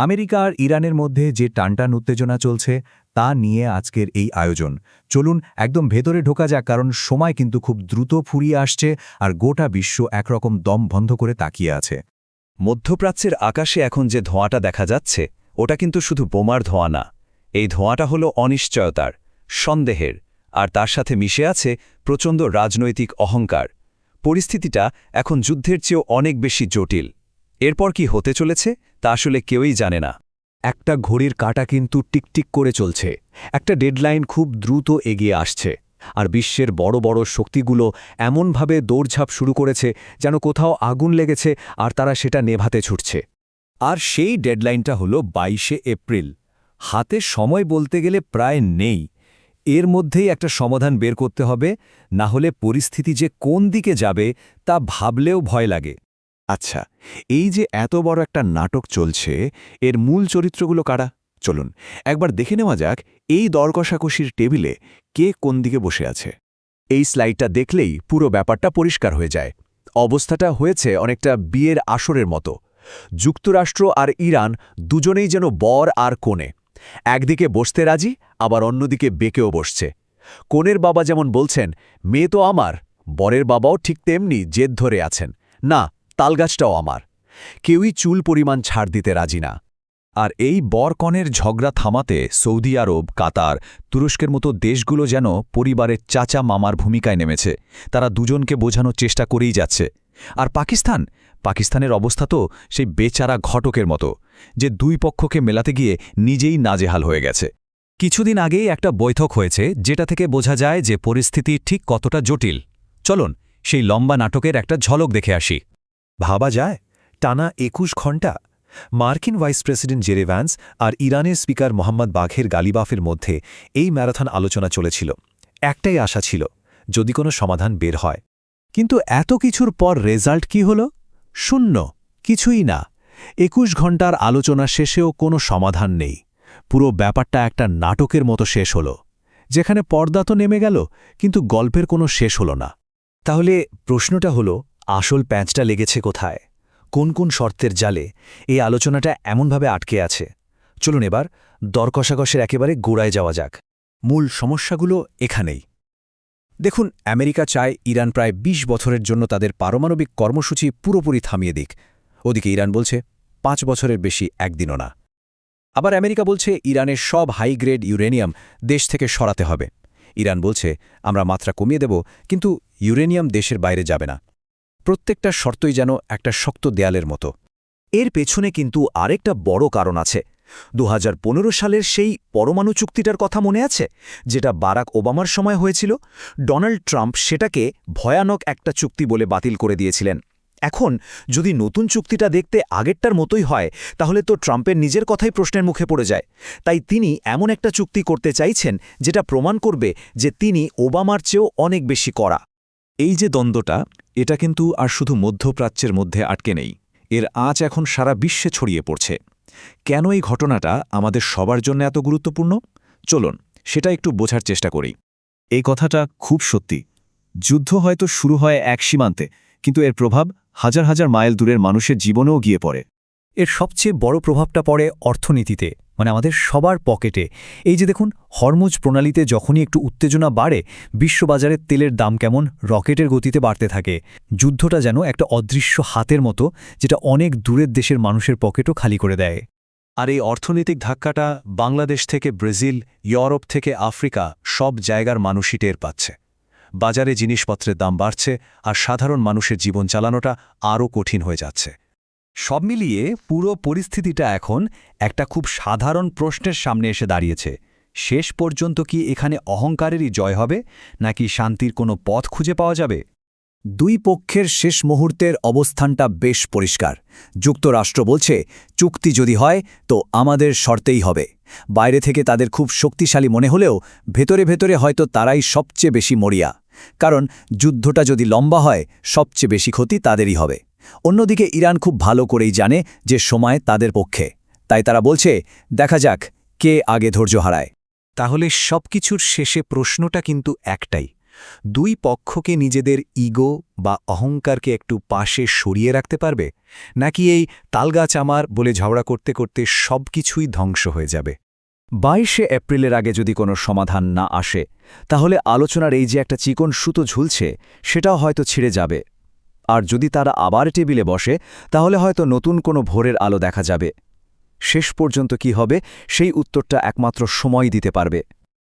America আর ইরানের মধ্যে যে টানটান উত্তেজনা চলছে তা নিয়ে আজকের এই আয়োজন। চলুন একদম ভেতরে ঢোকা যাক, কারণ সময় কিন্তু খুব দ্রুত ফুরিয়ে আসছে আর গোটা বিশ্ব একরকম দম বন্ধ করে তাকিয়ে আছে। মধ্যপ্রাচ্যের আকাশে এখন যে ধোঁয়াটা দেখা যাচ্ছে ওটা কিন্তু শুধু বোমার ধোঁয়া না। এই ধোঁয়াটা হলো অনিশ্চয়তার, সন্দেহের, আর তার সাথে মিশে আছে প্রচণ্ড রাজনৈতিক অহংকার। পরিস্থিতিটা এখন যুদ্ধের চেয়েও অনেক বেশি জটিল। এরপর কি হতে চলেছে তা আসলে কেউই জানে না। একটা ঘড়ির কাঁটা কিন্তু টিকটিক করে চলছে, একটা ডেডলাইন খুব দ্রুত এগিয়ে আসছে, আর বিশ্বের বড় বড় শক্তিগুলো এমনভাবে দৌড়ঝাঁপ শুরু করেছে যেন কোথাও আগুন লেগেছে আর তারা সেটা নেভাতে ছুটছে। আর সেই ডেডলাইনটা হলো 22শে এপ্রিল। হাতে সময় বলতে গেলে প্রায় নেই। এর মধ্যেই একটা সমাধান বের করতে হবে, না হলে পরিস্থিতি যে কোন দিকে যাবে তা ভাবলেও ভয় লাগে। আচ্ছা, এই যে এত বড় একটা নাটক চলছে, এর মূল চরিত্রগুলো কারা? চলুন একবার দেখে নেওয়া যাক এই দরকষাকষির টেবিলে কে কোন দিকে বসে আছে। এই স্লাইডটা দেখলেই পুরো ব্যাপারটা পরিষ্কার হয়ে যায়। অবস্থাটা হয়েছে অনেকটা বিয়ের আসরের মতো। যুক্তরাষ্ট্র আর ইরান দুজনেই যেন বর আর কনে। একদিকে বসতে রাজি, আবার অন্যদিকে বেঁকেও বসছে। কনের বাবা যেমন বলছেন, মেয়ে তো আমার, বরের বাবাও ঠিক তেমনি জেদ ধরে আছেন, না, তালগাছটাও আমার। কেউই চুল পরিমাণ ছাড় দিতে রাজি না। আর এই বর-কনের ঝগড়া থামাতে সৌদি আরব, কাতার, তুরস্কের মতো দেশগুলো যেন পরিবারের চাচা মামার ভূমিকায় নেমেছে। তারা দুজনকে বোঝানোর চেষ্টা করেই যাচ্ছে। আর পাকিস্তানের অবস্থা তো সেই বেচারা ঘটকের মতো, যে দুই পক্ষকে মেলাতে গিয়ে নিজেই নাজেহাল হয়ে গেছে। কিছুদিন আগেই একটা বৈঠক হয়েছে, যেটা থেকে বোঝা যায় যে পরিস্থিতি ঠিক কতটা জটিল। চলুন সেই লম্বা নাটকের একটা ঝলক দেখে আসি। ভাবা যায়, টানা ২১ ঘণ্টা মার্কিন ভাইস প্রেসিডেন্ট জেরি ভ্যান্স আর ইরানের স্পিকার মোহাম্মদ বাঘের গালিবাফের মধ্যে এই ম্যারাথন আলোচনা চলেছিল। একটাই আশা ছিল, যদি কোনো সমাধান বের হয়। কিন্তু এত কিছুর পর রেজাল্ট কি হল? শূন্য, কিছুই না। ২১ ঘণ্টার আলোচনা শেষেও কোনো সমাধান নেই। পুরো ব্যাপারটা একটা নাটকের মতো শেষ হল, যেখানে পর্দা তো নেমে গেল, কিন্তু গল্পের কোনো শেষ হল না। তাহলে প্রশ্নটা হলো, আসল প্যাঁচটা লেগেছে কোথায়? কোন কোন শর্তের জালে এই আলোচনাটা এমনভাবে আটকে আছে? চলুন এবার দরকষাকষের একেবারে গোড়ায় যাওয়া যাক। মূল সমস্যাগুলো এখানেই। দেখুন, আমেরিকা চায় ইরান প্রায় ২০ বছরের জন্য তাদের পারমাণবিক কর্মসূচি পুরোপুরি থামিয়ে দিক। ওদিকে ইরান বলছে ৫ বছরের বেশি একদিনও না। আবার আমেরিকা বলছে ইরানের সব হাই গ্রেড ইউরেনিয়াম দেশ থেকে সরাতে হবে। ইরান বলছে আমরা মাত্রা কমিয়ে দেব, কিন্তু ইউরেনিয়াম দেশের বাইরে যাবে না। প্রত্যেকটা শর্তই যেন একটা শক্ত দেয়ালের মতো। এর পেছনে কিন্তু আরেকটা বড় কারণ আছে। ২০১৫ সালের সেই পরমাণু চুক্তিটার কথা মনে আছে, যেটা বারাক ওবামার সময় হয়েছিল? ডোনাল্ড ট্রাম্প সেটাকে ভয়ানক একটা চুক্তি বলে বাতিল করে দিয়েছিলেন। এখন যদি নতুন চুক্তিটা দেখতে আগেরটার মতোই হয়, তাহলে তো ট্রাম্পের নিজের কথাই প্রশ্নের মুখে পড়ে যায়। তাই তিনি এমন একটা চুক্তি করতে চাইছেন যেটা প্রমাণ করবে যে তিনি ওবামার চেয়েও অনেক বেশি কড়া। এই যে দ্বন্দ্বটা, এটা কিন্তু আর শুধু মধ্যপ্রাচ্যের মধ্যে আটকে নেই। এর আঁচ এখন সারা বিশ্বে ছড়িয়ে পড়ছে। কেন এই ঘটনাটা আমাদের সবার জন্য এত গুরুত্বপূর্ণ? চলুন সেটা একটু বোঝার চেষ্টা করি। এই কথাটা খুব সত্যি। যুদ্ধ হয়তো শুরু হয় এক সীমান্তে, কিন্তু এর প্রভাব হাজার হাজার মাইল দূরের মানুষের জীবনেও গিয়ে পড়ে। এর সবচেয়ে বড় প্রভাবটা পড়ে অর্থনীতিতে, মানে আমাদের সবার পকেটে। এই যে দেখুন, হরমুজ প্রণালীতে যখনই একটু উত্তেজনা বাড়ে, বিশ্ববাজারে তেলের দাম কেমন রকেটের গতিতে বাড়তে থাকে। যুদ্ধটা যেন একটা অদৃশ্য হাতের মতো, যেটা অনেক দূরের দেশের মানুষের পকেটও খালি করে দেয়। আর এই অর্থনৈতিক ধাক্কাটা বাংলাদেশ থেকে ব্রাজিল, ইউরোপ থেকে আফ্রিকা, সব জায়গার মানুষই টের পাচ্ছে। বাজারে জিনিসপত্রের দাম বাড়ছে, আর সাধারণ মানুষের জীবন চালানোটা আরও কঠিন হয়ে যাচ্ছে। সব মিলিয়ে পুরো পরিস্থিতিটা এখন একটা খুব সাধারণ প্রশ্নের সামনে এসে দাঁড়িয়েছে। শেষ পর্যন্ত কি এখানে অহংকারেরই জয় হবে, নাকি শান্তির কোনো পথ খুঁজে পাওয়া যাবে? দুই পক্ষের শেষ মুহূর্তের অবস্থানটা বেশ পরিষ্কার। যুক্তরাষ্ট্র বলছে, চুক্তি যদি হয় তো আমাদের শর্তেই হবে। বাইরে থেকে তাদের খুব শক্তিশালী মনে হলেও ভেতরে ভেতরে হয়তো তারাই সবচেয়ে বেশি মরিয়া। কারণ যুদ্ধটা যদি লম্বা হয়, সবচেয়ে বেশি ক্ষতি তাদেরই হবে। অন্যদিকে ইরান খুব ভালো করেই জানে যে সময় তাদের পক্ষে। তাই তারা বলছে, দেখা যাক কে আগে ধৈর্য হারায়। তাহলে সবকিছুর শেষে প্রশ্নটা কিন্তু একটাই, দুই পক্ষকে নিজেদের ইগো বা অহংকারকে একটু পাশে সরিয়ে রাখতে পারবে, নাকি এই তালগাছ আমার বলে ঝগড়া করতে করতে সবকিছুই ধ্বংস হয়ে যাবে? 22শে এপ্রিলের আগে যদি কোনো সমাধান না আসে, তাহলে আলোচনার এই যে একটা চিকন সুতো ঝুলছে সেটাও হয়তো ছিঁড়ে যাবে। আর যদি তারা আবার টেবিলে বসে, তাহলে হয়তো নতুন কোনো ভোরের আলো দেখা যাবে। শেষ পর্যন্ত কি হবে সেই উত্তরটা একমাত্র সময় দিতে পারবে।